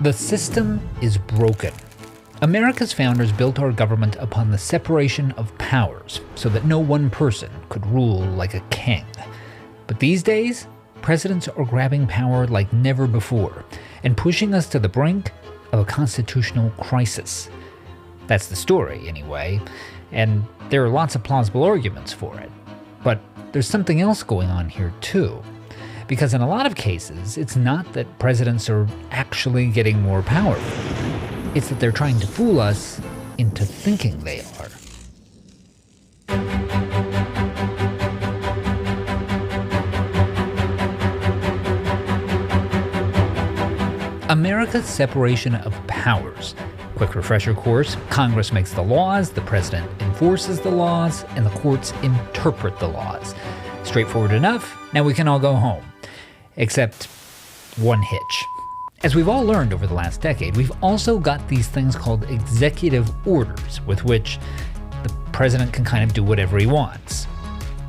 The system is broken. America's founders built our government upon the separation of powers so that no one person could rule like a king. But these days, presidents are grabbing power like never before and pushing us to the brink of a constitutional crisis. That's the story, anyway, and there are lots of plausible arguments for it. But there's something else going on here, too. Because in a lot of cases, it's not that presidents are actually getting more powerful. It's that they're trying to fool us into thinking they are. America's separation of powers. Quick refresher course: Congress makes the laws, the president enforces the laws, and the courts interpret the laws. Straightforward enough, now we can all go home. Except one hitch. As we've all learned over the last decade, we've also got these things called executive orders, with which the president can kind of do whatever he wants.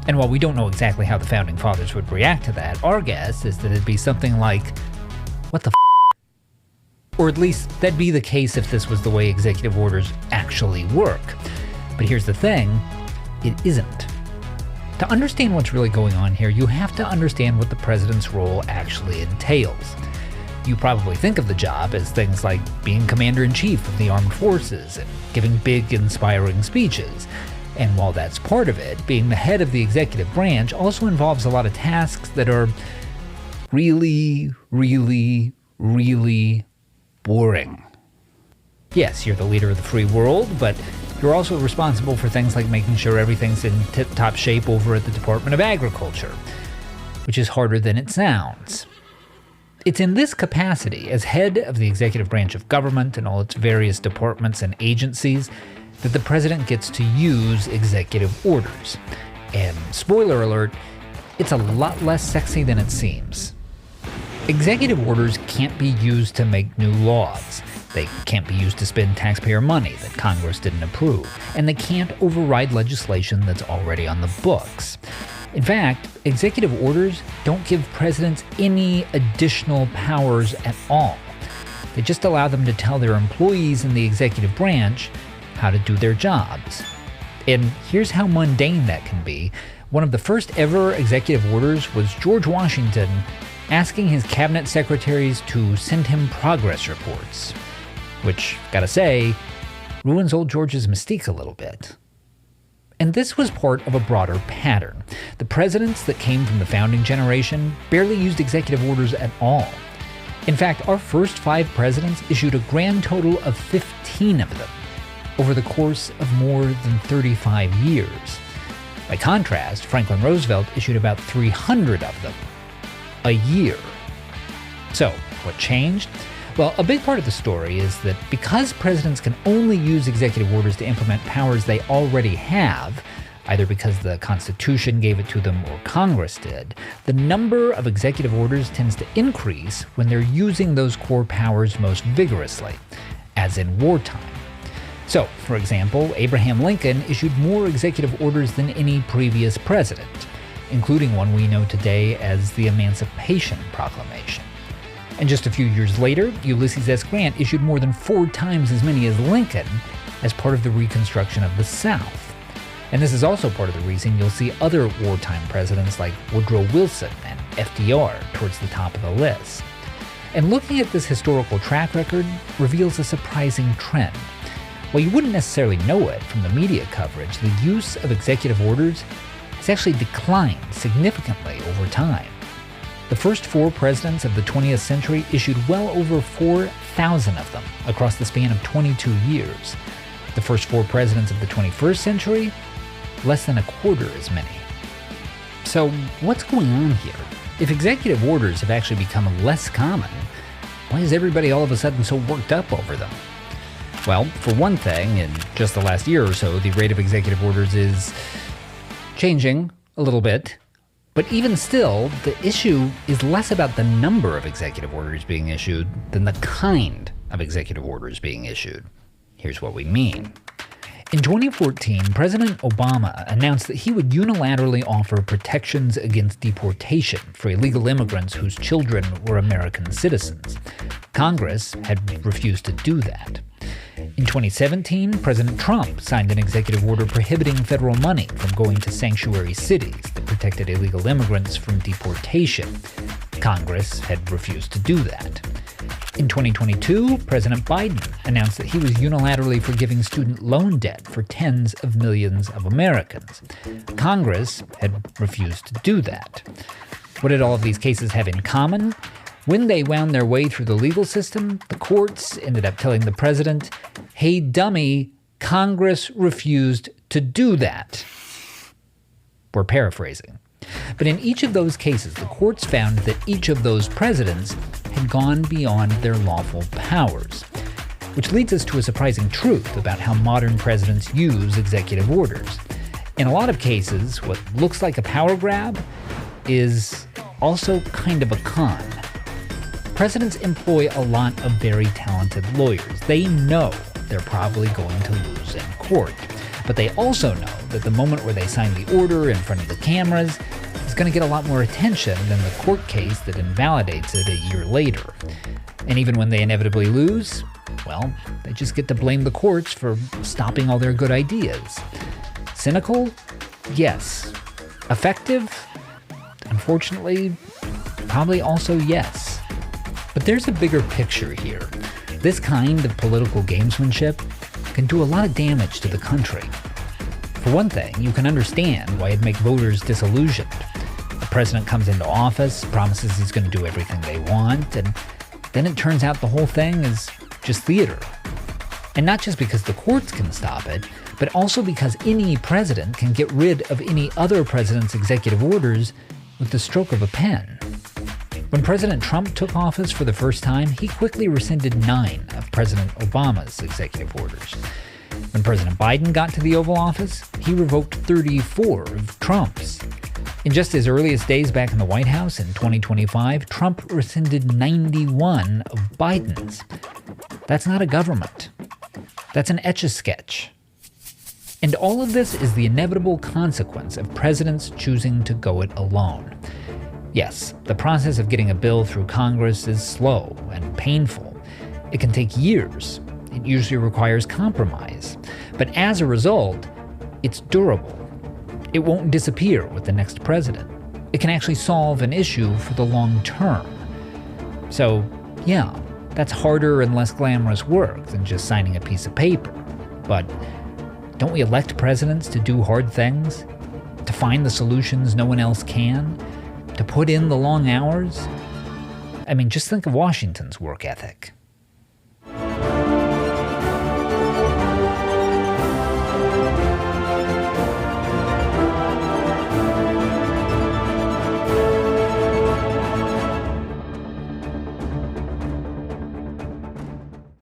And while we don't know exactly how the founding fathers would react to that, our guess is that it'd be something like, what the f***? Or at least that'd be the case if this was the way executive orders actually work. But here's the thing, it isn't. To understand what's really going on here, you have to understand what the president's role actually entails. You probably think of the job as things like being commander-in-chief of the armed forces and giving big, inspiring speeches. And while that's part of it, being the head of the executive branch also involves a lot of tasks that are really, really, really boring. Yes, you're the leader of the free world, but you're also responsible for things like making sure everything's in tip-top shape over at the Department of Agriculture, which is harder than it sounds. It's in this capacity, as head of the executive branch of government and all its various departments and agencies, that the president gets to use executive orders. And spoiler alert, it's a lot less sexy than it seems. Executive orders can't be used to make new laws. They can't be used to spend taxpayer money that Congress didn't approve, and they can't override legislation that's already on the books. In fact, executive orders don't give presidents any additional powers at all. They just allow them to tell their employees in the executive branch how to do their jobs. And here's how mundane that can be. One of the first ever executive orders was George Washington asking his cabinet secretaries to send him progress reports. Which, gotta say, ruins old George's mystique a little bit. And this was part of a broader pattern. The presidents that came from the founding generation barely used executive orders at all. In fact, our first 5 presidents issued a grand total of 15 of them over the course of more than 35 years. By contrast, Franklin Roosevelt issued about 300 of them a year. So, what changed? Well, a big part of the story is that because presidents can only use executive orders to implement powers they already have, either because the Constitution gave it to them or Congress did, the number of executive orders tends to increase when they're using those core powers most vigorously, as in wartime. So, for example, Abraham Lincoln issued more executive orders than any previous president, including one we know today as the Emancipation Proclamation. And just a few years later, Ulysses S. Grant issued more than 4 times as many as Lincoln as part of the Reconstruction of the South. And this is also part of the reason you'll see other wartime presidents like Woodrow Wilson and FDR towards the top of the list. And looking at this historical track record reveals a surprising trend. While you wouldn't necessarily know it from the media coverage, the use of executive orders has actually declined significantly over time. The first 4 presidents of the 20th century issued well over 4,000 of them across the span of 22 years. The first 4 presidents of the 21st century, less than a quarter as many. So what's going on here? If executive orders have actually become less common, why is everybody all of a sudden so worked up over them? Well, for one thing, in just the last year or so, the rate of executive orders is changing a little bit. But even still, the issue is less about the number of executive orders being issued than the kind of executive orders being issued. Here's what we mean. In 2014, President Obama announced that he would unilaterally offer protections against deportation for illegal immigrants whose children were American citizens. Congress had refused to do that. In 2017, President Trump signed an executive order prohibiting federal money from going to sanctuary cities that protected illegal immigrants from deportation. Congress had refused to do that. In 2022, President Biden announced that he was unilaterally forgiving student loan debt for tens of millions of Americans. Congress had refused to do that. What did all of these cases have in common? When they wound their way through the legal system, the courts ended up telling the president, "Hey, dummy, Congress refused to do that." We're paraphrasing. But in each of those cases, the courts found that each of those presidents had gone beyond their lawful powers, which leads us to a surprising truth about how modern presidents use executive orders. In a lot of cases, what looks like a power grab is also kind of a con. Presidents employ a lot of very talented lawyers. They know they're probably going to lose in court. But they also know that the moment where they sign the order in front of the cameras is going to get a lot more attention than the court case that invalidates it a year later. And even when they inevitably lose, well, they just get to blame the courts for stopping all their good ideas. Cynical? Yes. Effective? Unfortunately, probably also yes. But there's a bigger picture here. This kind of political gamesmanship can do a lot of damage to the country. For one thing, you can understand why it'd make voters disillusioned. The president comes into office, promises he's going to do everything they want, and then it turns out the whole thing is just theater. And not just because the courts can stop it, but also because any president can get rid of any other president's executive orders with the stroke of a pen. When President Trump took office for the first time, he quickly rescinded 9 of President Obama's executive orders. When President Biden got to the Oval Office, he revoked 34 of Trump's. In just his earliest days back in the White House in 2025, Trump rescinded 91 of Biden's. That's not a government. That's an Etch-a-Sketch. And all of this is the inevitable consequence of presidents choosing to go it alone. Yes, the process of getting a bill through Congress is slow and painful. It can take years. It usually requires compromise. But as a result, it's durable. It won't disappear with the next president. It can actually solve an issue for the long term. So, yeah, that's harder and less glamorous work than just signing a piece of paper. But don't we elect presidents to do hard things? To find the solutions no one else can? To put in the long hours? I mean, just think of Washington's work ethic.